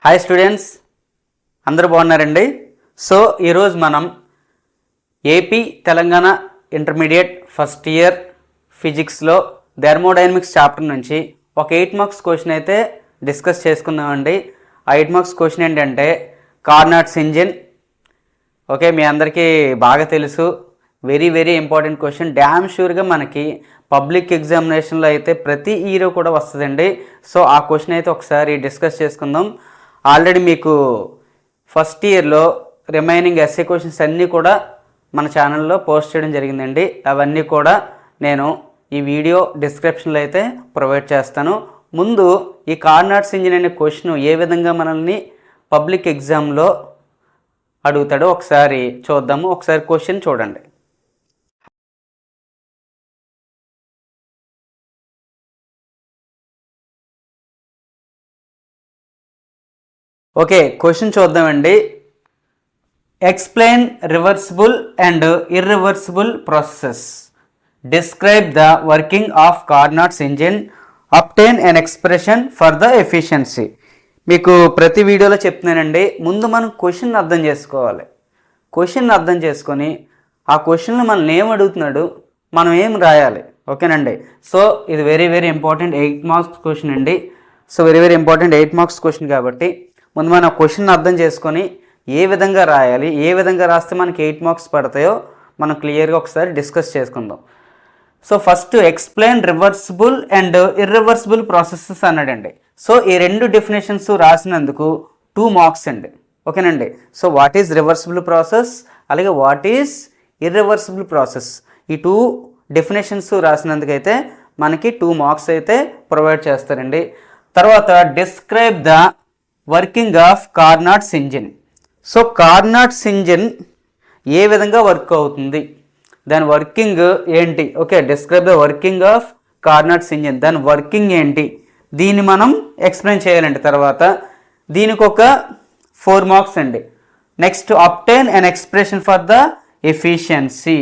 Hi students, అందరూ బాగున్నారండి. So ఈరోజు మనం AP Telangana intermediate first year ఫిజిక్స్లో థర్మోడైనమిక్స్ చాప్టర్ నుంచి ఒక 8 మార్క్స్ క్వశ్చన్ అయితే డిస్కస్ చేసుకుందామండి. ఆ 8 మార్క్స్ క్వశ్చన్ ఏంటంటే కార్నాట్స్ ఇంజిన్. ఓకే, మీ అందరికీ బాగా తెలుసు, very very important question. Damn షూర్గా మనకి పబ్లిక్ ఎగ్జామినేషన్లో అయితే ప్రతి ఇయర్ కూడా వస్తుందండి. సో ఆ క్వశ్చన్ అయితే ఒకసారి డిస్కస్ చేసుకుందాం. ఆల్రెడీ మీకు ఫస్ట్ ఇయర్లో రిమైనింగ్ ఎస్ఏ క్వశ్చన్స్ అన్నీ కూడా మన ఛానల్లో పోస్ట్ చేయడం జరిగిందండి. అవన్నీ కూడా నేను ఈ వీడియో డిస్క్రిప్షన్లో అయితే ప్రొవైడ్ చేస్తాను. ముందు ఈ కార్నాట్స్ ఇంజిన్ అనే క్వశ్చన్ ఏ విధంగా మనల్ని పబ్లిక్ ఎగ్జామ్లో అడుగుతాడో ఒకసారి చూద్దాము. ఒకసారి క్వశ్చన్ చూడండి. ఓకే, క్వశ్చన్ చూద్దామండి. Explain reversible and irreversible processes. Describe the working of Carnot's engine. Obtain an expression for the efficiency. మీకు ప్రతి వీడియోలో చెప్తున్నానండి, ముందు మనం క్వశ్చన్ అర్థం చేసుకోవాలి. క్వశ్చన్ అర్థం చేసుకొని ఆ క్వశ్చన్లో మనల్ని ఏం అడుగుతున్నాడు, మనం ఏం రాయాలి. ఓకేనండి. సో ఇది very very important 8 marks question అండి. So very very important 8 marks question కాబట్టి ముందు మనం క్వశ్చన్ అర్థం చేసుకొని ఏ విధంగా రాయాలి, ఏ విధంగా రాస్తే మనకి 8 మార్క్స్ పడతాయో మనం క్లియర్గా ఒకసారి డిస్కస్ చేసుకుందాం. So first explain reversible and irreversible processes అన్నాడండి. సో ఈ రెండు డెఫినేషన్స్ రాసినందుకు 2 మార్క్స్ అండి. ఓకేనండి. So what is reversible process, అలాగే వాట్ ఈజ్ ఇర్రివర్సిబుల్ ప్రాసెస్, ఈ 2 డెఫినేషన్స్ రాసినందుకైతే మనకి 2 మార్క్స్ అయితే ప్రొవైడ్ చేస్తారండి. తర్వాత describe the working of Carnot's engine. So Carnot's engine ఏ విధంగా వర్క్ అవుతుంది, దాని వర్కింగ్ ఏంటి. Okay, describe the working of Carnot's engine, దాని వర్కింగ్ ఏంటి, దీన్ని మనం ఎక్స్ప్లెయిన్ చేయాలండి. తర్వాత దీనికి ఒక 4 మార్క్స్ అండి. Next obtain an expression for the efficiency.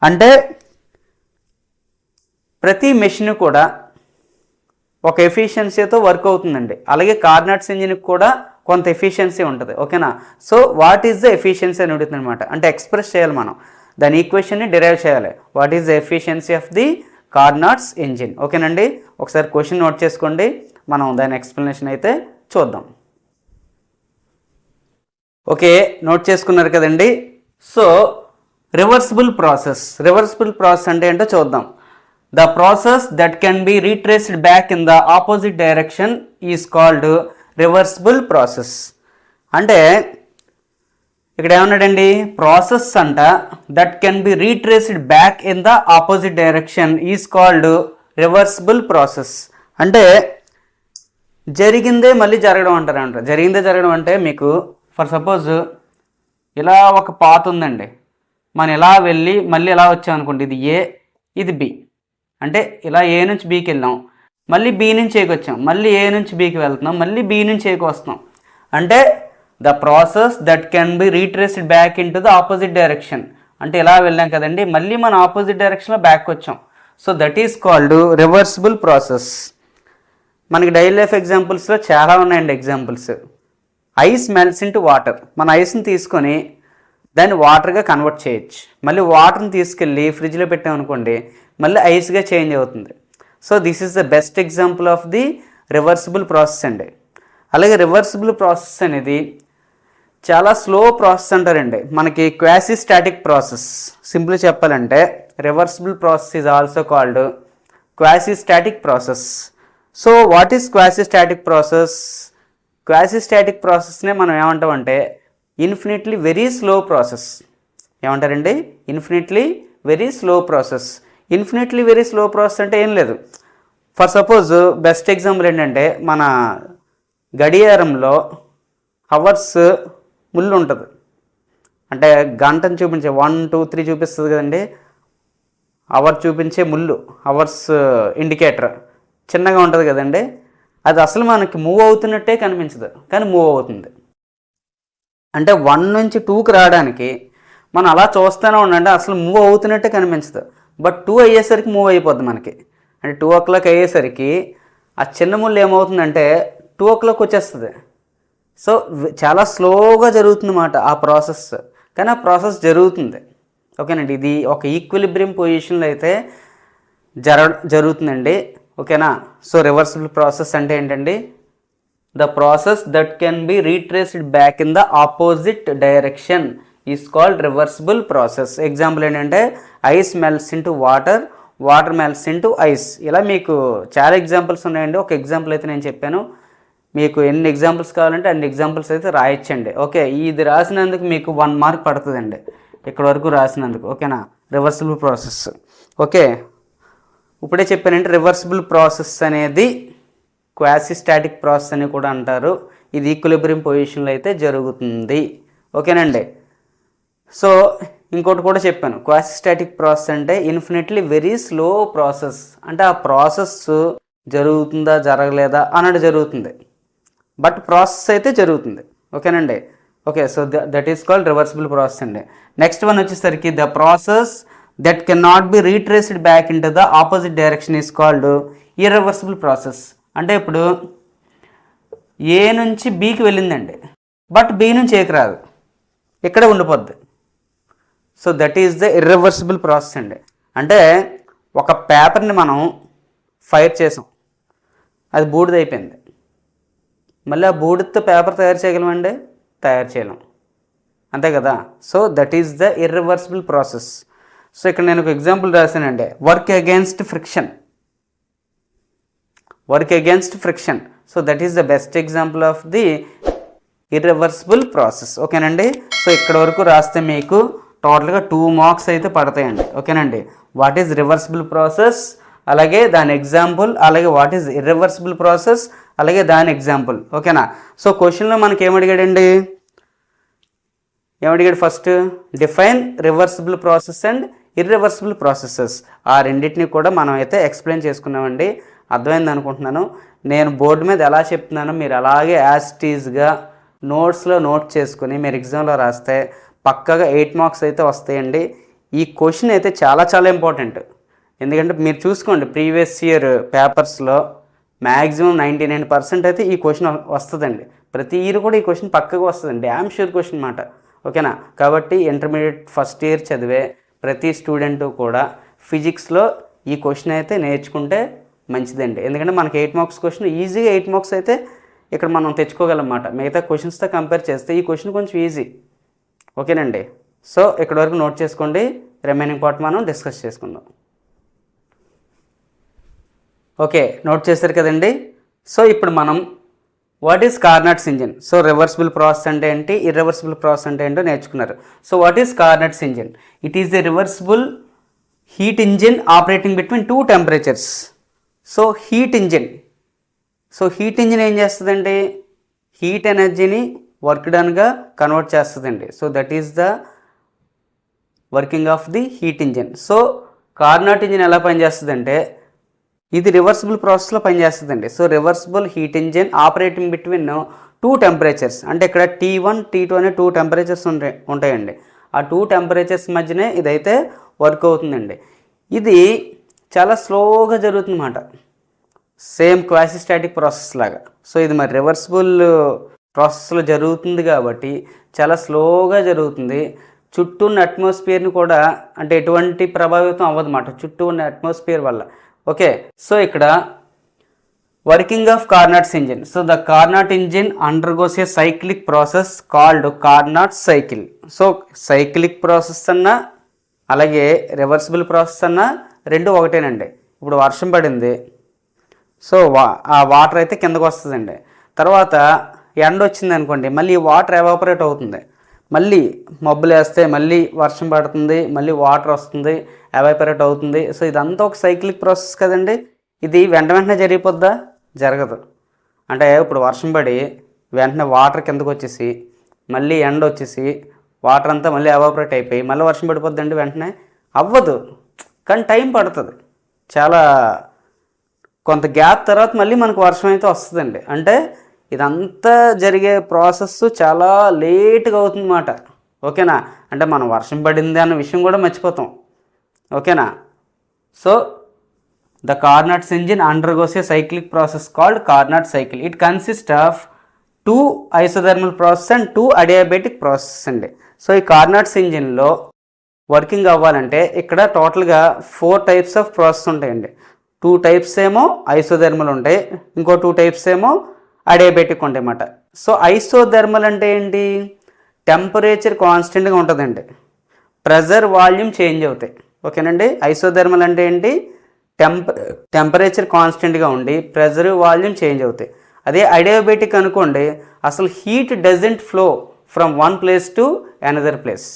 అంటే ప్రతి మెషిన్ కూడా ఒక ఎఫిషియన్సీతో వర్క్ అవుతుందండి. అలాగే కార్నాట్స్ ఇంజిన్కి కూడా కొంత ఎఫిషియన్సీ ఉంటుంది. ఓకేనా. So what is the efficiency అని అడుగుతుంది అనమాట. అంటే ఎక్స్ప్రెస్ చేయాలి మనం, దాని ఈక్వేషన్ని డిరైవ్ చేయాలి. What is the efficiency of the Carnot's engine. ఓకేనండి. ఒకసారి క్వశ్చన్ నోట్ చేసుకోండి, మనం దాని ఎక్స్ప్లెనేషన్ అయితే చూద్దాం. ఓకే, నోట్ చేసుకున్నారు కదండి. So reversible process. Reversible process అంటే ఏంటో చూద్దాం. The process that can be retraced back in the opposite direction is called reversible process. అంటే ఇక్కడ ఏమన్నాడండి, ప్రాసెస్ అంట that can be retraced back in the opposite direction is called reversible process. అంటే జరిగిందే మళ్ళీ జరగడం అంటారంట. జరిగిందే జరగడం అంటే మీకు ఫర్ సపోజ్ ఇలా ఒక పాత్ ఉందండి, మనం ఇలా వెళ్ళి మళ్ళీ ఇలా వచ్చాం అనుకోండి, ఇది ఏ ఇది బి. అంటే ఇలా ఏ నుంచి బీకి వెళ్ళాం, మళ్ళీ బి నుంచి ఏకి వచ్చాం, మళ్ళీ ఏ నుంచి బీకి వెళ్తున్నాం, మళ్ళీ బి నుంచి ఏకి వస్తున్నాం. అంటే the process that can be retraced back in to the opposite direction. అంటే ఇలా వెళ్ళాం కదండి, మళ్ళీ మనం ఆపోజిట్ డైరెక్షన్లో బ్యాక్ వచ్చాం. So that is called reversible process. మనకి డైలీ లైఫ్ ఎగ్జాంపుల్స్లో చాలా ఉన్నాయండి examples. Ice melts into water. మన ఐస్ని తీసుకొని దాన్ని వాటర్గా కన్వర్ట్ చేయొచ్చు. మళ్ళీ వాటర్ని తీసుకెళ్ళి ఫ్రిడ్జ్లో పెట్టామనుకోండి, మళ్ళీ ఐస్గా చేంజ్ అవుతుంది. So this is the best example of the reversible process అండి. అలాగే రివర్సిబుల్ ప్రాసెస్ అనేది చాలా స్లో ప్రాసెస్ అంటారండి. మనకి క్వాసీ స్టాటిక్ ప్రాసెస్. సింపుల్ చెప్పాలంటే reversible process is also called quasi static process. So what is quasi static process? Quasi static ప్రాసెస్నే మనం ఏమంటామంటే ఇన్ఫినిట్లీ వెరీ స్లో ప్రాసెస్. ఏమంటారండి? Infinitely very slow process. Infinitely very slow process అంటే ఏం లేదు. For suppose best example ఏంటంటే మన గడియారంలో అవర్స్ ముళ్ళు ఉంటుంది. అంటే గంటను చూపించే 1 2 3 చూపిస్తుంది కదండి, అవర్ చూపించే ముళ్ళు, అవర్స్ ఇండికేటర్ చిన్నగా ఉంటుంది కదండి. అది అసలు మనకి మూవ్ అవుతున్నట్టే కనిపించదు, కానీ మూవ్ అవుతుంది. అంటే 1 నుంచి 2కి రావడానికి మనం అలా చూస్తూనే ఉండండి, అసలు మూవ్ అవుతున్నట్టే కనిపించదు. బట్ 2 అయ్యేసరికి మూవ్ అయిపోద్ది మనకి. అంటే 2 o'clock అయ్యేసరికి ఆ చిన్న ముళ్ళు ఏమవుతుందంటే 2 o'clock వచ్చేస్తుంది. సో చాలా స్లోగా జరుగుతుందన్నమాట ఆ ప్రాసెస్, కానీ ఆ ప్రాసెస్ జరుగుతుంది. ఓకేనండి, ఇది ఒక ఈక్విలిబ్రియం పొజిషన్లో అయితే జరుగుతుందండి. ఓకేనా. సో రివర్సిబుల్ ప్రాసెస్ అంటే ఏంటండి, the process that can be retraced back in the opposite direction is called reversible process. Example ఏంటంటే ice melts into water, water melts into ice. ఇలా మీకు చాలా ఎగ్జాంపుల్స్ ఉన్నాయండి. ఒక ఎగ్జాంపుల్ అయితే నేను చెప్పాను, మీకు ఎన్ని ఎగ్జాంపుల్స్ కావాలంటే అన్ని ఎగ్జాంపుల్స్ అయితే రాయొచ్చండి. ఓకే, ఇది రాసినందుకు మీకు 1 మార్క్ పడుతుందండి, ఇక్కడ వరకు రాసినందుకు. ఓకేనా, రివర్సిబుల్ ప్రాసెస్. ఓకే, ఇప్పుడే చెప్పానంటే రివర్సిబుల్ ప్రాసెస్ అనేది క్వాసీ స్టాటిక్ ప్రాసెస్ అని కూడా అంటారు. ఇది ఈక్విలిబ్రియం పొజిషన్లో అయితే జరుగుతుంది. ఓకేనండి. సో ఇంకోటి కూడా చెప్పాను, క్వాసీ స్టాటిక్ ప్రాసెస్ అంటే ఇన్ఫినిట్లీ వెరీ స్లో ప్రాసెస్. అంటే ఆ ప్రాసెస్ జరుగుతుందా జరగలేదా అన్నట్టు జరుగుతుంది, బట్ ప్రాసెస్ అయితే జరుగుతుంది. ఓకేనండి. Okay, so that is called reversible process అండి. నెక్స్ట్ వన్ వచ్చేసరికి the process that can not be retraced back in to the opposite direction is called irreversible process. అంటే ఇప్పుడు ఏ నుంచి బీకి వెళ్ళిందండి, బట్ బి నుంచి ఏకి రాదు, ఇక్కడే ఉండిపోద్ది. So that is the irreversible process అండి. అంటే ఒక పేపర్ని మనం ఫైర్ చేసాం, అది బూడిదైపోయింది, మళ్ళీ ఆ బూడిదతో పేపర్ తయారు చేయగలమండి? తయారు చేయలేం, అంతే కదా. So that is the irreversible process. So ఇక్కడ నేను ఒక ఎగ్జాంపుల్ రాశానండి, work against friction. Work against friction. So that is the best example of the irreversible process. ఓకేనండి. సో ఇక్కడ వరకు రాస్తే మీకు టోటల్గా 2 మార్క్స్ అయితే పడతాయండి. ఓకేనండి. వాట్ ఈజ్ రివర్సిబుల్ ప్రాసెస్, అలాగే దాని ఎగ్జాంపుల్, అలాగే వాట్ ఈజ్ ఇర్రివర్సిబుల్ ప్రాసెస్, అలాగే దాని ఎగ్జాంపుల్. ఓకేనా. సో క్వశ్చన్లో మనకి ఏమడిగాడండి, ఏమడిగాడు? First define reversible process and irreversible processes. ఆ రెండింటిని కూడా మనం అయితే ఎక్స్ప్లెయిన్ చేసుకున్నామండి. అర్థమైంది అనుకుంటున్నాను. నేను బోర్డు మీద ఎలా చెప్తున్నానో మీరు అలాగే యాజ్ ఇట్ ఈజ్గా నోట్స్లో నోట్ చేసుకుని మీరు ఎగ్జామ్లో రాస్తే పక్కగా 8 మార్క్స్ అయితే వస్తాయండి. ఈ క్వశ్చన్ అయితే చాలా చాలా ఇంపార్టెంట్. ఎందుకంటే మీరు చూసుకోండి, ప్రీవియస్ ఇయర్ పేపర్స్లో మ్యాక్సిమం 99% అయితే ఈ క్వశ్చన్ వస్తుందండి. ప్రతి ఇయర్ కూడా ఈ క్వశ్చన్ పక్కగా వస్తుందండి, డ్యామ్ షూర్ క్వశ్చన్ అన్నమాట. ఓకేనా. కాబట్టి ఇంటర్మీడియట్ ఫస్ట్ ఇయర్ చదివే ప్రతి స్టూడెంటు కూడా ఫిజిక్స్లో ఈ క్వశ్చన్ అయితే నేర్చుకుంటే మంచిదండి. ఎందుకంటే మనకి 8 మార్క్స్ క్వశ్చన్ ఈజీగా 8 మార్క్స్ అయితే ఇక్కడ మనం తెచ్చుకోగలమాట. మిగతా క్వశ్చన్స్తో కంపేర్ చేస్తే ఈ క్వశ్చన్ కొంచెం ఈజీ. ఓకేనండి. సో ఇక్కడ వరకు నోట్ చేసుకోండి, రిమైనింగ్ పార్ట్ మనం డిస్కస్ చేసుకుందాం. ఓకే, నోట్ చేశారు కదండి. సో ఇప్పుడు మనం what is Carnot's engine, so reversible process అంటే ఏంటి, ఇర్రివర్సిబుల్ ప్రాసెస్ అంటే ఏంటో నేర్చుకున్నారు. So what is Carnot's engine? It is a reversible heat engine operating between 2 temperatures. So heat engine ఏం చేస్తుందండి, హీట్ ఎనర్జీని వర్క్ డన్గా కన్వర్ట్ చేస్తుందండి. So that is the working of the heat engine. So Carnot engine ఎలా పనిచేస్తుందంటే ఇది reversible ప్రాసెస్లో పనిచేస్తుందండి. So reversible heat engine operating between 2 temperatures. అంటే ఇక్కడ T1 T2 అనే 2 టెంపరేచర్స్ ఉంటాయండి. ఆ 2 టెంపరేచర్స్ మధ్యనే ఇదైతే వర్క్ అవుతుందండి. ఇది చాలా స్లోగా జరుగుతుందన్నమాట, సేమ్ క్వాసీ స్టాటిక్ ప్రాసెస్ లాగా. సో ఇది మరి రివర్సిబుల్ ప్రాసెస్లో జరుగుతుంది కాబట్టి చాలా స్లోగా జరుగుతుంది. చుట్టూ ఉన్న అట్మాస్ఫియర్ని కూడా అంటే ఎటువంటి ప్రభావితం అవ్వదన్నమాట చుట్టూ ఉన్న అట్మాస్ఫియర్ వల్ల. ఓకే, సో ఇక్కడ working of Carnot's engine. So the Carnot engine undergoes a cyclic process called Carnot cycle. So cyclic process అన్నా అలాగే రివర్సిబుల్ ప్రాసెస్ అన్నా రెండు ఒకటేనండి. ఇప్పుడు వర్షం పడింది, సో ఆ వాటర్ అయితే కిందకు వస్తుందండి. తర్వాత ఎండ వచ్చింది అనుకోండి, మళ్ళీ వాటర్ ఎవాపరేట్ అవుతుంది, మళ్ళీ మబ్బులు వేస్తే మళ్ళీ వర్షం పడుతుంది, మళ్ళీ వాటర్ వస్తుంది, ఎవాపరేట్ అవుతుంది. సో ఇదంతా ఒక సైక్లిక్ ప్రాసెస్ కదండి. ఇది వెంటనే జరిగిపోద్దా? జరగదు. అంటే ఇప్పుడు వర్షం పడి వెంటనే వాటర్ కిందకు వచ్చేసి మళ్ళీ ఎండ వచ్చేసి వాటర్ అంతా మళ్ళీ ఎవాపరేట్ అయిపోయి మళ్ళీ వర్షం పడిపోద్దండి వెంటనే? అవ్వదు, కానీ టైం పడుతుంది. చాలా కొంత గ్యాప్ తర్వాత మళ్ళీ మనకు వర్షం అయితే వస్తుందండి. అంటే ఇదంతా జరిగే ప్రాసెస్ చాలా లేట్గా అవుతుందన్నమాట. ఓకేనా. అంటే మనం వర్షం పడింది అన్న విషయం కూడా మర్చిపోతాం. ఓకేనా. So the Carnot's engine undergoes a cyclic process called Carnot cycle. It consist of 2 isothermal process and 2 adiabatic process అండి. సో ఈ కార్నాట్స్ ఇంజిన్లో వర్కింగ్ అవ్వాలంటే ఇక్కడ టోటల్గా 4 టైప్స్ ఆఫ్ ప్రాసెస్ ఉంటాయండి. 2 టైప్స్ ఏమో ఐసోథర్మల్ ఉంటాయి, ఇంకో 2 టైప్స్ ఏమో అడియాబెటిక్ ఉంటాయి అన్నమాట. సో ఐసోథర్మల్ అంటే ఏంటి? టెంపరేచర్ కాన్స్టెంట్గా ఉంటుందండి, ప్రెజర్ వాల్యూమ్ చేంజ్ అవుతాయి. ఓకేనండి. ఐసోథర్మల్ అంటే ఏంటి? టెంపరేచర్ కాన్స్టెంట్గా ఉండి ప్రెజర్ వాల్యూమ్ చేంజ్ అవుతాయి. అదే అడియాబెటిక్ అనుకోండి, అసలు heat doesn't flow from one place to another place.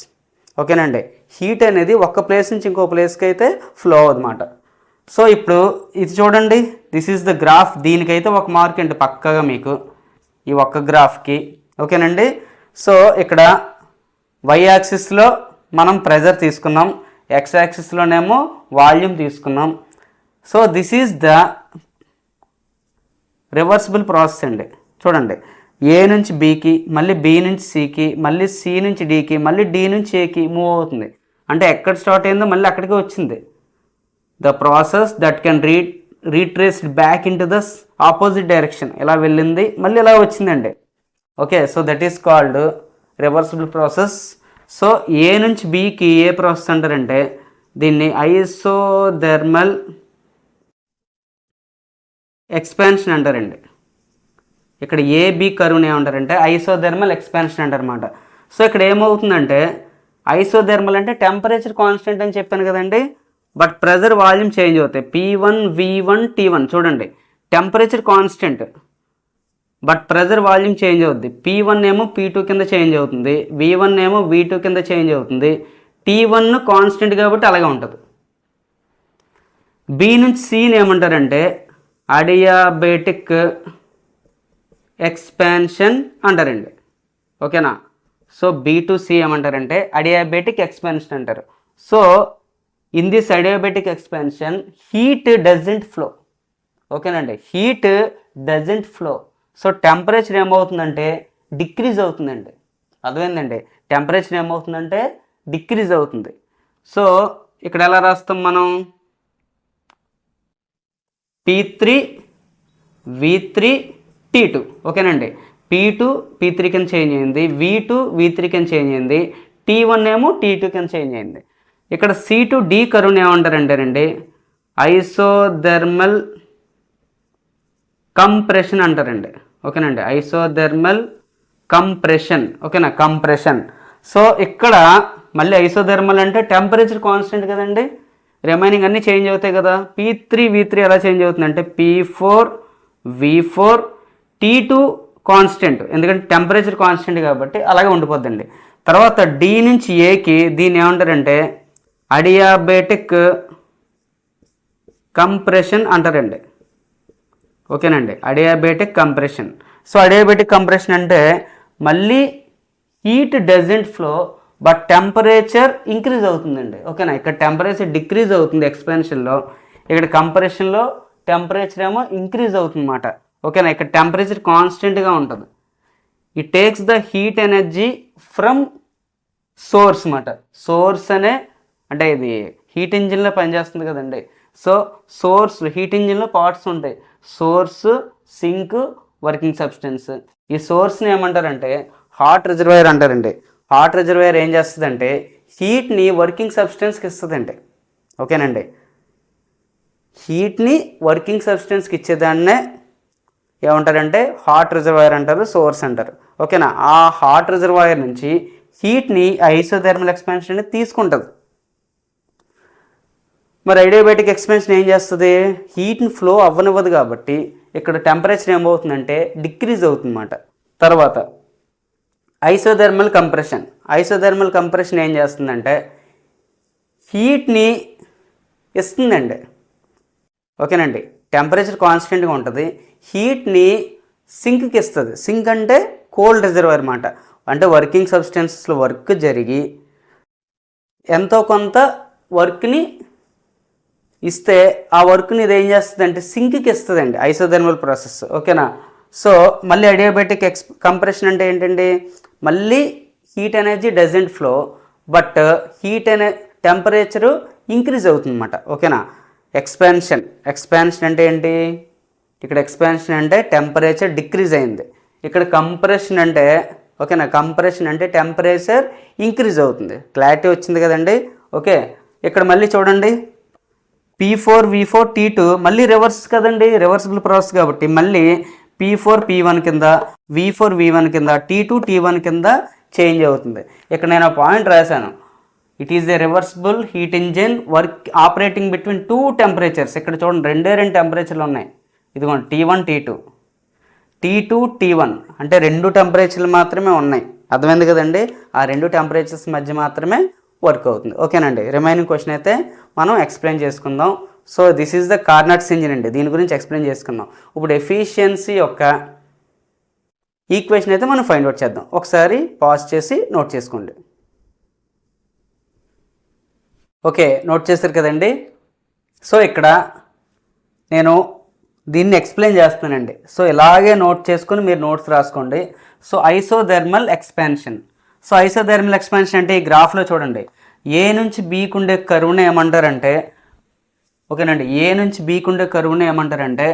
ఓకేనండి. హీట్ అనేది ఒక ప్లేస్ నుంచి ఇంకో ప్లేస్కి అయితే ఫ్లో అన్నమాట. సో ఇప్పుడు ఇది చూడండి, దిస్ ఈజ్ ద గ్రాఫ్. దీనికైతే ఒక మార్క్ అండి పక్కగా మీకు ఈ ఒక్క గ్రాఫ్కి. ఓకేనండి. సో ఇక్కడ వై యాక్సిస్లో మనం ప్రెజర్ తీసుకున్నాం, ఎక్స్ యాక్సిస్లోనేమో వాల్యూమ్ తీసుకున్నాం. So this is the reversible process అండి. చూడండి, ఏ నుంచి బీకి, మళ్ళీ బి నుంచి సికి, మళ్ళీ సి నుంచి డికి, మళ్ళీ డి నుంచి ఏకి మూవ్ అవుతుంది. అంటే ఎక్కడ స్టార్ట్ అయిందో మళ్ళీ అక్కడికి వచ్చింది. The process that can retraced back in to the opposite direction. ఇలా వెళ్ళింది మళ్ళీ ఇలా వచ్చిందండి. Okay, so that is called reversible process. So A నుంచి బికి ఏ ప్రాసెస్ అంటారంటే దీన్ని ఐసోథర్మల్ ఎక్స్పాన్షన్ అంటారండి. ఇక్కడ ఏబి కర్వ్ని ఏమంటారంటే ఐసోథర్మల్ ఎక్స్పాన్షన్ అంటారన్నమాట. సో ఇక్కడ ఏమవుతుందంటే ఐసోథర్మల్ అంటే టెంపరేచర్ కాన్స్టెంట్ అని చెప్పాను కదండి, బట్ ప్రెజర్ వాల్యూమ్ చేంజ్ అవుతాయి. P1 V1 T1 చూడండి, temperature constant but pressure volume change అవుతుంది. P1 ఏమో P2 కింద చేంజ్ అవుతుంది, V1 ఏమో V2 కింద చేంజ్ అవుతుంది. T1 కాన్స్టెంట్ కాబట్టి అలాగే ఉంటుంది. బి నుంచి సిని ఏమంటారంటే అడియాబెటిక్ ఎక్స్పాన్షన్ అంటారండి. ఓకేనా. సో బి టు సి ఏమంటారంటే అడియాబెటిక్ ఎక్స్పాన్షన్ అంటారు. So in this adiabatic expansion heat doesn't flow. ఓకేనండి, heat doesn't flow. So temperature ఏమవుతుందంటే డిక్రీజ్ అవుతుందండి. అర్థమైందండి, టెంపరేచర్ ఏమవుతుందంటే డిక్రీజ్ అవుతుంది. సో ఇక్కడ ఎలా రాస్తాం మనం? P3 V3 T2. ఓకేనండి, P2 P3 కింద చేంజ్ అయింది, V2 V3 కింద చేంజ్ అయింది, T1 ఏమో T2 కింద చేంజ్ అయింది. ఇక్కడ C2D కర్వ్ని ఏమంటారంటేనండి ఐసోథర్మల్ కంప్రెషన్ అంటారండి. ఓకేనండి, ఐసోథర్మల్ కంప్రెషన్. ఓకేనా, కంప్రెషన్. సో ఇక్కడ మళ్ళీ ఐసోథర్మల్ అంటే టెంపరేచర్ కాన్స్టెంట్ కదండి, రిమైనింగ్ అన్నీ చేంజ్ అవుతాయి కదా. P3 V3 ఎలా చేంజ్ అవుతుందంటే P4 V4 T2 కాన్స్టెంట్, ఎందుకంటే టెంపరేచర్ కాన్స్టెంట్ కాబట్టి అలాగే ఉండిపోద్దండి. తర్వాత డి నుంచి ఏకి దీన్ని ఏమంటారంటే అడియాబెటిక్ కంప్రెషన్ అంటారండి. ఓకేనండి, adiabatic compression. So adiabatic compression అంటే మళ్ళీ heat doesn't flow but temperature increase అవుతుందండి. ఓకేనా, ఇక్కడ టెంపరేచర్ డిక్రీజ్ అవుతుంది ఎక్స్పాన్షన్లో, ఇక్కడ కంప్రెషన్లో టెంపరేచర్ ఏమో ఇంక్రీజ్ అవుతుంది అన్నమాట. ఓకేనా, ఇక్కడ టెంపరేచర్ కాన్స్టెంట్గా ఉంటుంది. It takes the heat energy from source అన్నమాట. సోర్స్ అనే అంటే ఇది హీట్ ఇంజిన్లో పనిచేస్తుంది కదండి. సో సోర్స్, హీట్ ఇంజిన్లో పార్ట్స్ ఉంటాయి, సోర్స్, సింక్, వర్కింగ్ సబ్స్టెన్స్. ఈ సోర్స్ని ఏమంటారంటే హాట్ రిజర్వాయర్ అంటారండి. హాట్ రిజర్వాయర్ ఏం చేస్తుందంటే హీట్ని వర్కింగ్ సబ్స్టెన్స్కి ఇస్తుందండి. ఓకేనండి, హీట్ని వర్కింగ్ సబ్స్టెన్స్కి ఇచ్చేదాన్నే ఏమంటారంటే హాట్ రిజర్వాయర్ అంటారు, సోర్స్ అంటారు. ఓకేనా, ఆ హాట్ రిజర్వాయర్ నుంచి హీట్ని ఐసోథర్మల్ ఎక్స్పాన్షన్ అనేది తీసుకుంటుంది. మరి అడియాబెటిక్ ఎక్స్పాన్షన్ ఏం చేస్తుంది? హీట్ని ఫ్లో అవ్వనివ్వదు కాబట్టి ఇక్కడ టెంపరేచర్ ఏమవుతుందంటే డిక్రీజ్ అవుతుంది అన్నమాట. తర్వాత ఐసోథర్మల్ కంప్రెషన్. ఐసోథర్మల్ కంప్రెషన్ ఏం చేస్తుందంటే హీట్ని ఇస్తుందండి. ఓకేనండి, టెంపరేచర్ కాన్స్టెంట్గా ఉంటుంది, హీట్ని సింక్కి ఇస్తుంది. సింక్ అంటే కోల్డ్ రిజర్వాయర్ అన్నమాట. అంటే వర్కింగ్ సబ్స్టెన్సెస్లో వర్క్ జరిగి ఎంతో కొంత వర్క్ని ఇస్తే ఆ వర్క్ని ఇది ఏం చేస్తుంది అంటే సింక్కి ఇస్తుందండి ఐసోథర్మల్ ప్రాసెస్. ఓకేనా. సో మళ్ళీ అడియాబెటిక్ కంప్రెషన్ అంటే ఏంటండి, మళ్ళీ heat energy doesn't flow but temperature increase అవుతుంది అన్నమాట. ఓకేనా. ఎక్స్పాన్షన్ అంటే ఏంటి? ఇక్కడ ఎక్స్పాన్షన్ అంటే టెంపరేచర్ డిక్రీజ్ అయింది, ఇక్కడ కంప్రెషన్ అంటే ఓకేనా, కంప్రెషన్ అంటే టెంపరేచర్ ఇంక్రీజ్ అవుతుంది. క్లారిటీ వచ్చింది కదండి. ఓకే, ఇక్కడ మళ్ళీ చూడండి P4 V4 T2 మళ్ళీ రివర్స్ కదండి, రివర్సిబుల్ ప్రాసెస్ కాబట్టి మళ్ళీ P4 P1 కింద, V4 V1 కింద, T2 T1 కింద చేంజ్ అవుతుంది. ఇక్కడ నేను పాయింట్ రాశాను, it is a reversible heat engine work operating between 2 temperatures. ఇక్కడ చూడండి రెండు టెంపరేచర్లు ఉన్నాయి, ఇదిగోండి T1 T2, T2 T1 అంటే 2 టెంపరేచర్లు మాత్రమే ఉన్నాయి. అర్థమైంది కదండి, ఆ 2 టెంపరేచర్స్ మధ్య మాత్రమే వర్క్ అవుతుంది. ఓకేనండి, రిమైనింగ్ క్వశ్చన్ అయితే మనం ఎక్స్ప్లెయిన్ చేసుకుందాం. So this is the Carnot's engine అండి, దీని గురించి ఎక్స్ప్లెయిన్ చేసుకుందాం. ఇప్పుడు ఎఫిషియన్సీ యొక్క ఈక్వేషన్ అయితే మనం ఫైండ్ అవుట్ చేద్దాం. ఒకసారి పాజ్ చేసి నోట్ చేసుకోండి. ఓకే, నోట్ చేశారు కదండి. సో ఇక్కడ నేను దీన్ని ఎక్స్ప్లెయిన్ చేస్తానండి. సో ఇలాగే నోట్ చేసుకొని మీరు నోట్స్ రాసుకోండి. So isothermal expansion. So isothermal expansion అంటే ఈ గ్రాఫ్లో చూడండి, ఏ నుంచి బీకి ఉండే కరువుని ఏమంటారంటే, ఓకేనండి, ఏ నుంచి బీకి ఉండే కరువుని ఏమంటారంటే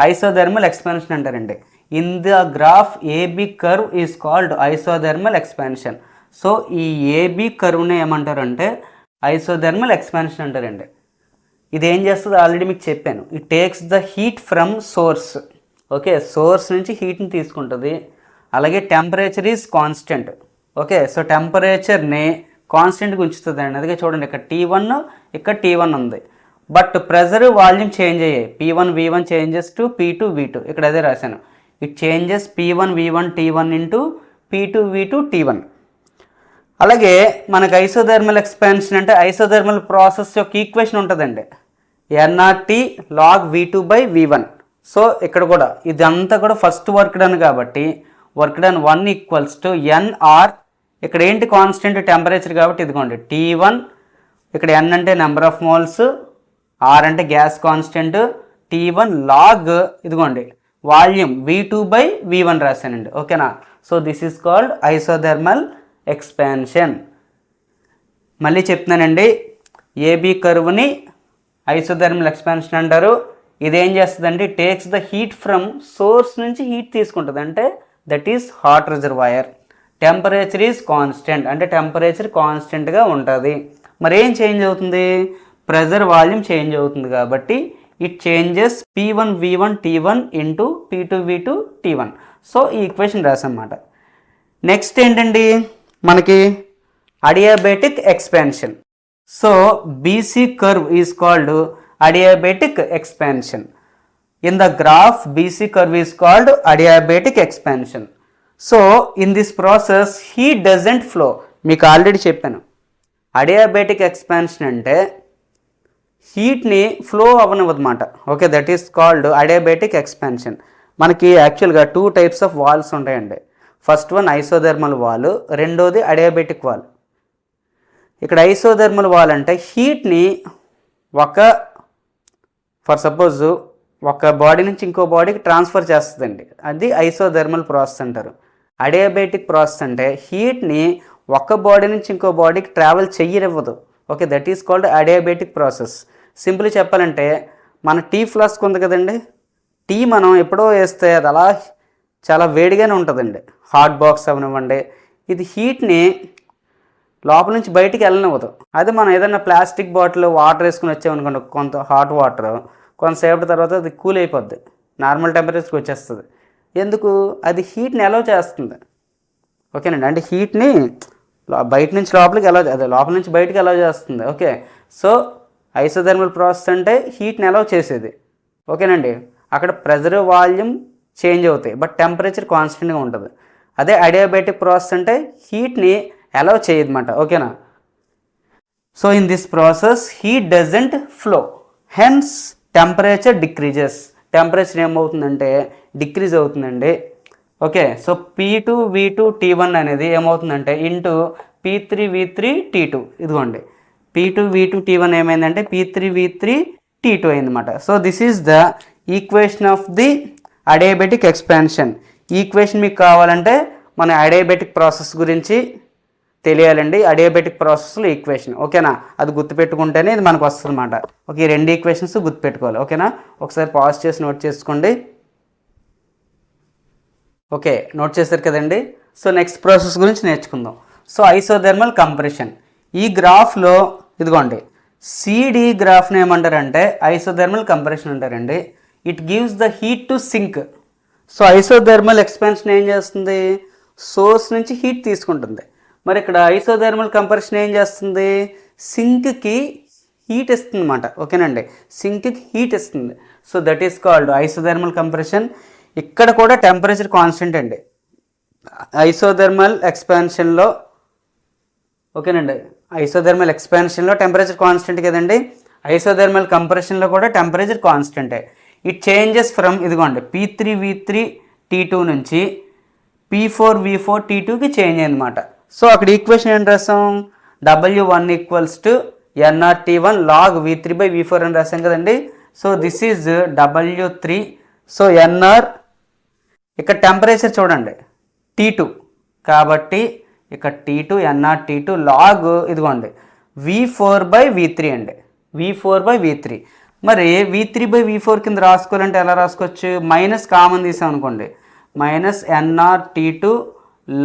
ఐసోథర్మల్ ఎక్స్పాన్షన్ అంటారండి. In the graph AB curve is called isothermal expansion. So ఈ ఏబీ కర్వ్ని ఏమంటారంటే ఐసోథర్మల్ ఎక్స్పాన్షన్ అంటారండి. ఇది ఏం చేస్తుంది ఆల్రెడీ మీకు చెప్పాను, it takes the heat from source. Okay, source నుంచి హీట్ని తీసుకుంటుంది. అలాగే temperature is constant. Okay, so టెంపరేచర్ని కాన్స్టెంట్గా ఉంచుతుంది అండి. అందుకే చూడండి ఇక్కడ T1 ఇక్కడ T1 ఉంది, బట్ ప్రెజర్ వాల్యూమ్ చేంజ్ అయ్యాయి. P1 V1 changes to P2 V2. ఇక్కడ అదే రాశాను, it changes P1 V1 T1 into P2 V2 T1. అలాగే మనకు ఐసోథర్మల్ ఎక్స్పాన్షన్ అంటే ఐసోథర్మల్ ప్రాసెస్ యొక్క ఈక్వేషన్ ఉంటుందండి, nRT log V2 by V1. So ఇక్కడ కూడా ఇదంతా కూడా ఫస్ట్ వర్క్ డన్ కాబట్టి work done 1 equals to NR. ఇక్కడ ఏంటి కాన్స్టెంట్ టెంపరేచర్ కాబట్టి ఇదిగోండి T1, ఇక్కడ N అంటే నెంబర్ ఆఫ్ మోల్స్, R అంటే గ్యాస్ కాన్స్టెంట్, T1 లాగ్ ఇదిగోండి వాల్యూమ్ V2 by V1 రాశానండి. ఓకేనా, so this is called isothermal expansion. మళ్ళీ చెప్తున్నానండి, ఏబీ కర్వ్ని ఐసోథర్మల్ ఎక్స్పాన్షన్ అంటారు. ఇదేం చేస్తుందంటే takes the heat from source నుంచి హీట్ తీసుకుంటుంది, అంటే that is hot reservoir. Temperature is constant అంటే టెంపరేచర్ కాన్స్టెంట్గా ఉంటుంది. మరి ఏం చేంజ్ అవుతుంది, ప్రెజర్ వాల్యూమ్ చేంజ్ అవుతుంది కాబట్టి it changes P1 V1 T1 into P2 V2 T1. So ఈ ఈక్వేషన్ రాసన్నమాట. నెక్స్ట్ ఏంటండి మనకి adiabatic expansion. So BC curve is called adiabatic expansion. In the graph, BC curve is called adiabatic expansion. So in this process, heat doesn't flow. మీకు already చెప్పాను, adiabatic expansion అంటే హీట్ని flow అవ్వనివ్వదన్నమాట. Okay, that is called adiabatic expansion. మనకి యాక్చువల్గా 2 types of walls ఉంటాయండి. First one isothermal wall, రెండోది adiabatic wall. ఇక్కడ ఐసోథర్మల్ వాల్ అంటే హీట్ని ఫర్ సపోజ్ ఒక బాడీ నుంచి ఇంకో బాడీకి ట్రాన్స్ఫర్ చేస్తుందండి, అది ఐసోథర్మల్ ప్రాసెస్ అంటారు. అడియాబెటిక్ ప్రాసెస్ అంటే హీట్ని ఒక బాడీ నుంచి ఇంకో బాడీకి ట్రావెల్ చెయ్యనివ్వదు. Okay, that is called adiabatic process. Simple చెప్పాలంటే మన టీ ఫ్లాస్క్ ఉంది కదండి, టీ మనం ఎప్పుడో వేస్తే అది అలా చాలా వేడిగానే ఉంటుందండి. హాట్ బాక్స్ అవనివ్వండి, ఇది హీట్ని లోపల నుంచి బయటికి వెళ్ళనివ్వదు. అది మనం ఏదైనా ప్లాస్టిక్ బాటిల్ వాటర్ వేసుకుని వచ్చామనుకోండి, కొంత హాట్ వాటర్, కొంతసేపటి తర్వాత అది కూల్ అయిపోద్ది, నార్మల్ టెంపరేచర్కి వచ్చేస్తుంది. ఎందుకు, అది హీట్ని అలౌ చేస్తుంది. ఓకేనండి, అంటే హీట్ని బయట నుంచి లోపలికి అదే లోపల నుంచి బయటికి అలౌ చేస్తుంది. ఓకే, సో ఐసోథర్మల్ ప్రాసెస్ అంటే హీట్ని అలౌ చేసేది. ఓకేనండి, అక్కడ ప్రెజర్ వాల్యూమ్ చేంజ్ అవుతాయి, బట్ టెంపరేచర్ కాన్స్టెంట్గా ఉంటుంది. అదే అడియాబెటిక్ ప్రాసెస్ అంటే హీట్ని అలౌ చేయదన్నమాట. ఓకేనా, so in this process heat doesn't flow, hence temperature decreases. Temperature ఏమవుతుందంటే డిక్రీజ్ అవుతుందండి. Okay, so P2 V2 T1 అనేది ఏమవుతుందంటే ఇంటూ P3 V3 T2. ఇదిగోండి P2 V2 T1 ఏమైందంటే P3 V3 T2 అయిందన్నమాట. So this is the equation of the adiabatic expansion. Equation మీకు కావాలంటే మన అడియాబెటిక్ ప్రాసెస్ గురించి తెలియాలండి, అడియాబెటిక్ ప్రాసెస్లో ఈక్వేషన్. ఓకేనా, అది గుర్తుపెట్టుకుంటేనే ఇది మనకు వస్తుంది అన్నమాట. ఓకే, ఈ 2 ఈక్వేషన్స్ గుర్తుపెట్టుకోవాలి. ఓకేనా, ఒకసారి పాజ్ చేసి నోట్ చేసుకోండి. ఓకే, నోట్ చేశారు కదండి. సో నెక్స్ట్ ప్రాసెస్ గురించి నేర్చుకుందాం. So isothermal compression. ఈ గ్రాఫ్లో ఇదిగోండి సిడి గ్రాఫ్ని ఏమంటారంటే ఐసోథర్మల్ కంప్రెషన్ అంటారండి. It gives the heat to sink. So isothermal expansion ఏం చేస్తుంది, సోర్స్ నుంచి హీట్ తీసుకుంటుంది. మరి ఇక్కడ ఐసోథర్మల్ కంప్రెషన్ ఏం చేస్తుంది, సింక్కి హీట్ ఇస్తుంది అన్నమాట. ఓకేనండి, సింక్కి హీట్ ఇస్తుంది. So that is called isothermal compression. ఇక్కడ కూడా టెంపరేచర్ కాన్స్టెంట్ అండి ఐసోథర్మల్ ఎక్స్పాన్షన్లో. ఓకేనండి, ఐసోథర్మల్ ఎక్స్పాన్షన్లో టెంపరేచర్ కాన్స్టెంట్ కదండి, ఐసోథర్మల్ కంప్రెషన్లో కూడా టెంపరేచర్ కాన్స్టెంటే. ఇట్ చేంజెస్ ఫ్రమ్ ఇదిగోండి P3V3 T2 నుంచి P4V4 T2కి చేంజ్ అయిందన్నమాట. సో అక్కడ ఈక్వేషన్ ఏం రాసాం, W1 = nRT1 log V3/V4 అని రాసాం కదండి. So this is W3. So NR ఇక్కడ టెంపరేచర్ చూడండి T2 కాబట్టి ఇక్కడ T2 nRT2 లాగ్ ఇదిగోండి V4/V3 అండి, V4/V3. మరి V3/V4 కింద రాసుకోవాలంటే ఎలా రాసుకోవచ్చు, మైనస్ కామన్ తీసాం అనుకోండి, -nRT2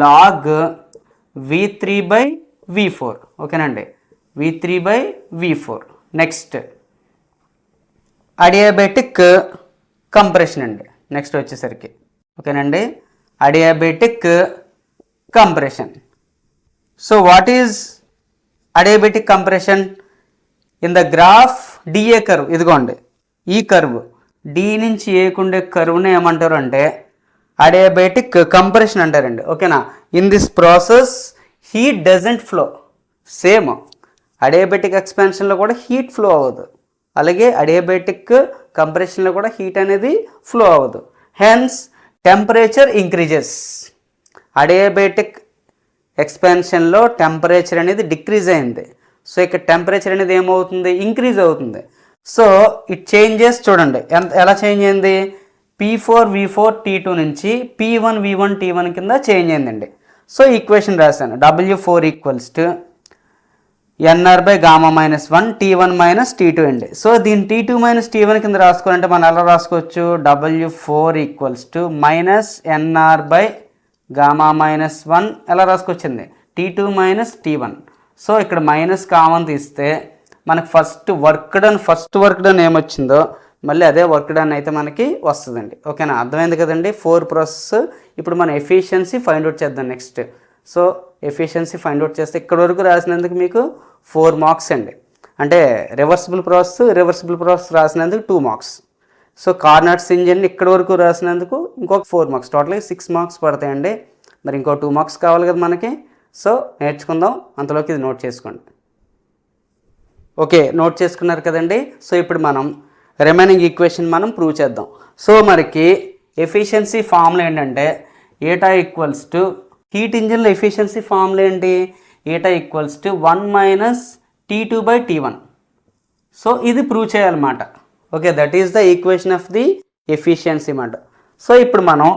లాగ్ V3/V4. ఓకేనండి, V3/V4. నెక్స్ట్ అడియాబెటిక్ కంప్రెషన్ అండి. నెక్స్ట్ వచ్చేసరికి ఓకేనండి, adiabatic compression. So what is adiabatic compression? In the graph DA curve, ఇదిగోండి ఈ కర్వ్ డి నుంచి ఏకుండే కర్వ్ని ఏమంటారు అంటే అడియాబెటిక్ కంప్రెషన్ అంటారండి. ఓకేనా, in this process heat doesn't flow. Same adiabatic ఎక్స్పాన్షన్లో కూడా హీట్ ఫ్లో అవ్వదు, అలాగే అడియాబెటిక్ కంప్రెషన్లో కూడా హీట్ అనేది ఫ్లో అవ్వదు. Hence temperature increases. అడియాబెటిక్ ఎక్స్పాన్షన్లో టెంపరేచర్ అనేది డిక్రీజ్ అయింది. సో ఇక్కడ టెంపరేచర్ అనేది ఏమవుతుంది, ఇంక్రీజ్ అవుతుంది. సో ఇట్ చేంజెస్ చూడండి ఎలా చేంజ్ అయింది, P4V4 T2 నుంచి P1V1 T1 కింద చేంజ్ అయిందండి. సో ఈక్వేషన్ రాశాను, W4 = nR/γ-1 T1 - T2 అండి. సో దీన్ని T2 - T1 కింద రాసుకోవాలంటే మనం ఎలా రాసుకోవచ్చు, W4 = -nR/γ-1 ఎలా రాసుకొచ్చింది, T2 - T1. సో ఇక్కడ మైనస్ కామన్ తీస్తే మనకు ఫస్ట్ వర్క్ డన్ ఏమొచ్చిందో మళ్ళీ అదే వర్క్ డన్ అయితే మనకి వస్తుందండి. ఓకేనా, అర్థమైంది కదండి 4 ప్రాసెస్. ఇప్పుడు మనం ఎఫిషియన్సీ ఫైండ్ అవుట్ చేద్దాం next. So efficiency find out చేస్తే ఇక్కడ వరకు రాసినందుకు మీకు 4 మార్క్స్ అండి. అంటే రివర్సిబుల్ ప్రాసెస్ రాసినందుకు 2 మార్క్స్. సో కార్నట్స్ ఇంజిన్ ఇక్కడ వరకు రాసినందుకు ఇంకొక 4 మార్క్స్, టోటల్గా 6 మార్క్స్ పడతాయండి. మరి ఇంకో 2 మార్క్స్ కావాలి కదా మనకి. సో నేర్చుకుందాం, అంతలోకి ఇది నోట్ చేసుకోండి. ఓకే, నోట్ చేసుకున్నారు కదండి. సో ఇప్పుడు మనం రిమైనింగ్ ఈక్వేషన్ మనం ప్రూవ్ చేద్దాం. సో మనకి ఎఫిషియన్సీ ఫార్ములా ఏంటంటే ఏటా ఈక్వల్స్ టు హీట్ ఇంజిన్లో ఎఫిషియన్సీ ఫార్ములా ఏంటి, eta equals to 1 - T2/T1. So ఇది ప్రూవ్ చేయాలన్నమాట. Okay, that is the equation of the efficiency అన్నమాట. సో ఇప్పుడు మనం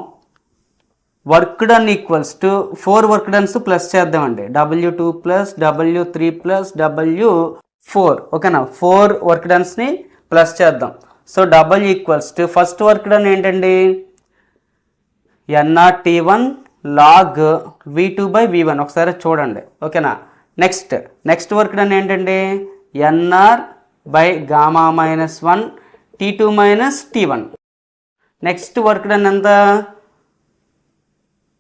work done equals to 4 work dones plus చేద్దామండి, W2 + W3 + W4. ఓకేనా, 4 work డన్స్ని ప్లస్ చేద్దాం. So W = first work done ఏంటండి, nRT1 log V2/V1. ఒకసారి చూడండి. ఓకేనా, నెక్స్ట్ వర్క్ డన్ ఏంటండి, nR/γ-1 T2 - T1. Next work done ఎంత,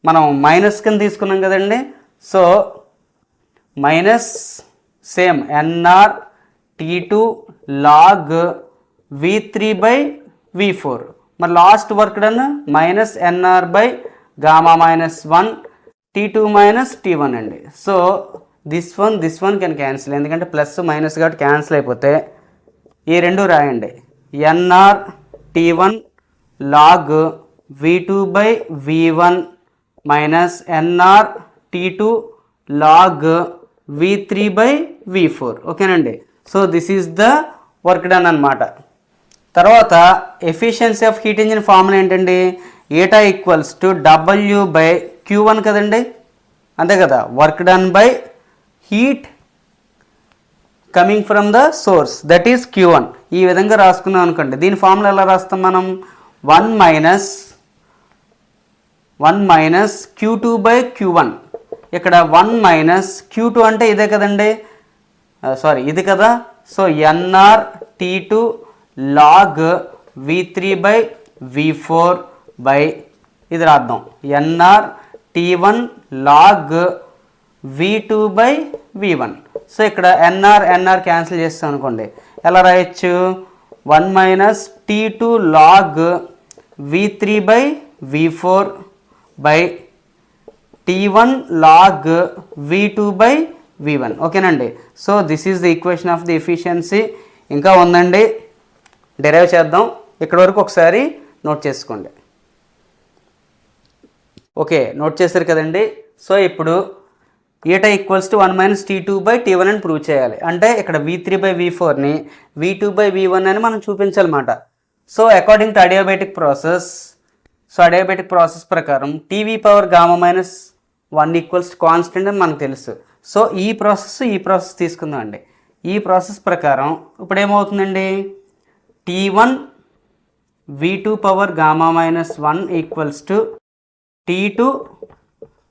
మనం మైనస్ కింద తీసుకున్నాం కదండి. So minus same nRT2 log V3/V4. మరి last work done -nR/γ-1 T2 - T1 అండి. So this one can cancel, ఎందుకంటే ప్లస్ మైనస్ కాబట్టి క్యాన్సిల్ అయిపోతే ఈ రెండు రాయండి, nRT1 log V2/V1 -nRT2 log V3/V4. ఓకేనండి, so this is the work done అన్నమాట. తర్వాత efficiency of heat engine formula ఏంటండి, ఏటా ఈక్వల్స్ టు W/Q1 కదండి, అంతే కదా, work done by heat coming from the source, that is Q1. ఈ విధంగా రాసుకున్నాం అనుకోండి. దీని ఫార్ములా ఎలా రాస్తాం మనం, 1 1 మైనస్ Q2 బై Q1. ఇక్కడ 1 మైనస్ Q2 అంటే ఇదే కదండి, సారీ ఇది కదా. So NR T2 log V3 by V4 by ఇది రాద్దాం NR T1 log V2 by V1. So ఇక్కడ NR క్యాన్సిల్ చేస్తాం అనుకోండి, ఎలా రాయొచ్చు? 1 minus T2 log V3 by V4 by T1 log V2 by V1. ఓకేనండి. So this is the equation of the efficiency. ఇంకా ఉందండి, డెరైవ్ చేద్దాం. ఇక్కడ వరకు ఒకసారి నోట్ చేసుకోండి. ఓకే, నోట్ చేశారు కదండి. సో ఇప్పుడు eta equals to 1 minus T2 by T1 అని ప్రూవ్ చేయాలి. అంటే ఇక్కడ V3 by V4ని V2 by V1 అని మనం చూపించాలన్నమాట. So according to adiabatic process, adiabatic process ప్రకారం TV power gamma minus 1 equals constant అని మనకు తెలుసు. సో ఈ ప్రాసెస్ తీసుకుందాం అండి. ఈ ప్రాసెస్ ప్రకారం ఇప్పుడు ఏమవుతుందండి? T1 V2 power gamma minus 1 equals to T2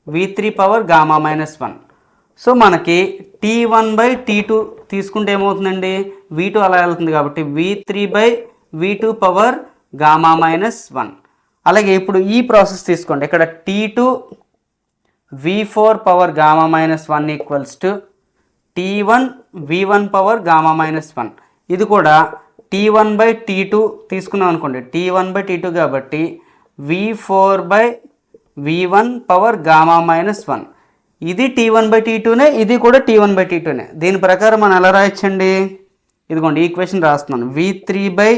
V3 power gamma minus 1. So మనకి T1 బై T2 తీసుకుంటే ఏమవుతుందండి? V2 అలా వెళ్తుంది కాబట్టి V3 by V2 power gamma minus 1. అలాగే ఇప్పుడు ఈ ప్రాసెస్ తీసుకోండి. ఇక్కడ T2 V4 power gamma minus 1 equals to T1 V1 power gamma minus 1. ఇది కూడా T1 బై T2 తీసుకున్నాం అనుకోండి, T1 బై T2 కాబట్టి V4 by V1 power gamma minus 1. ఇది T1 బై T2నే, ఇది కూడా T1 బై T2నే. దీని ప్రకారం మనం ఎలా రాయొచ్చండి? ఇదిగోండి ఈక్వేషన్ రాస్తున్నాను. V3 by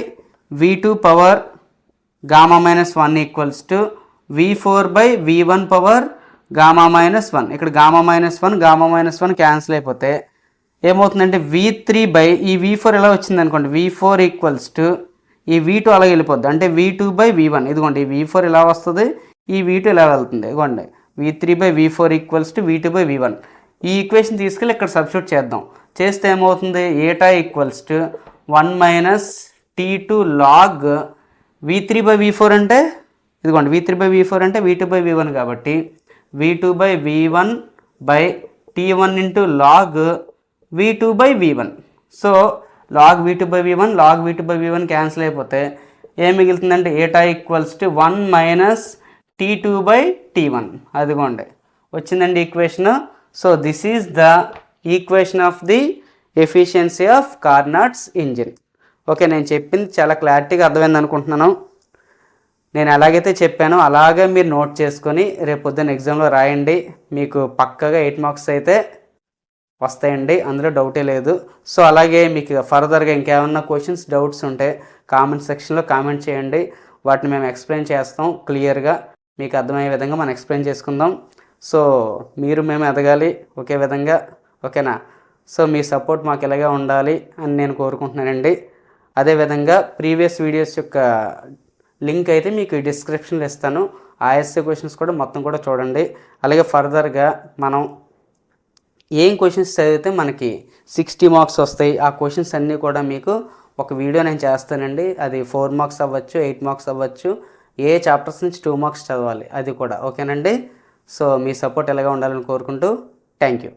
V2 power gamma minus 1 equals to V4 by V1 power gamma minus 1. ఇక్కడ గామా మైనస్ 1 క్యాన్సిల్ అయిపోతే ఏమవుతుందంటే V3 బై ఈ V4 ఎలా వచ్చింది అనుకోండి, V4 ఈక్వల్స్ టు ఈ V2 అలాగే వెళ్ళిపోద్ది, అంటే V2 బై V1. ఇదిగోండి ఈ V4 ఇలా వస్తుంది, ఈ V2 ఇలా వెళ్తుంది. ఇదిగోండి V3 by V4 equals to V2 by V1. ఈ ఈక్వేషన్ తీసుకెళ్ళి ఇక్కడ సబ్స్టిట్యూట్ చేద్దాం. చేస్తే ఏమవుతుంది? Eta equals to 1 minus T2 log V3 by V4 అంటే ఇదిగోండి V3 బై V4 అంటే V2 బై V1 కాబట్టి V2 by V1 by T1 into log V2 by V1. So log V2 by V1 log V2 by V1 cancel అయిపోతే ఏం మిగులుతుందంటే ఏటా equals to 1 minus T2 by T1. అదిగోండి వచ్చిందండి equation. So this is the equation of the efficiency of Carnot's engine. Okay, నేను చెప్పింది చాలా క్లారిటీగా అర్థమైంది అనుకుంటున్నాను. నేను ఎలాగైతే చెప్పానో అలాగే మీరు నోట్ చేసుకొని రేపు పొద్దున్న ఎగ్జామ్లో రాయండి. మీకు పక్కగా 8 మార్క్స్ అయితే వస్తాయండి, అందులో డౌటే లేదు. సో అలాగే మీకు ఫర్దర్గా ఇంకేమన్నా క్వశ్చన్స్ డౌట్స్ ఉంటే కామెంట్ సెక్షన్లో కామెంట్ చేయండి. వాటిని మేము ఎక్స్ప్లెయిన్ చేస్తాం క్లియర్గా, మీకు అర్థమయ్యే విధంగా మనం ఎక్స్ప్లెయిన్ చేసుకుందాం. సో మీరు మేము ఎదగాలి ఒకే విధంగా, ఓకేనా? సో మీ సపోర్ట్ మాకు ఇలాగే ఉండాలి అని నేను కోరుకుంటున్నానండి. అదేవిధంగా ప్రీవియస్ వీడియోస్ యొక్క లింక్ అయితే మీకు డిస్క్రిప్షన్లో ఇస్తాను. ఆర్ఎస్ఏ క్వశ్చన్స్ కూడా మొత్తం కూడా చూడండి. అలాగే ఫర్దర్గా మనం ఏం క్వశ్చన్స్ చదివితే మనకి 60 మార్క్స్ వస్తాయి, ఆ క్వశ్చన్స్ అన్నీ కూడా మీకు ఒక వీడియో నేను చేస్తానండి. అది 4 మార్క్స్ అవ్వచ్చు, 8 మార్క్స్ అవ్వచ్చు, ఏ చాప్టర్స్ నుంచి 2 మార్క్స్ చదవాలి అది కూడా, ఓకేనండి? సో మీ సపోర్ట్ ఎలాగా ఉండాలని కోరుకుంటూ థ్యాంక్ యూ.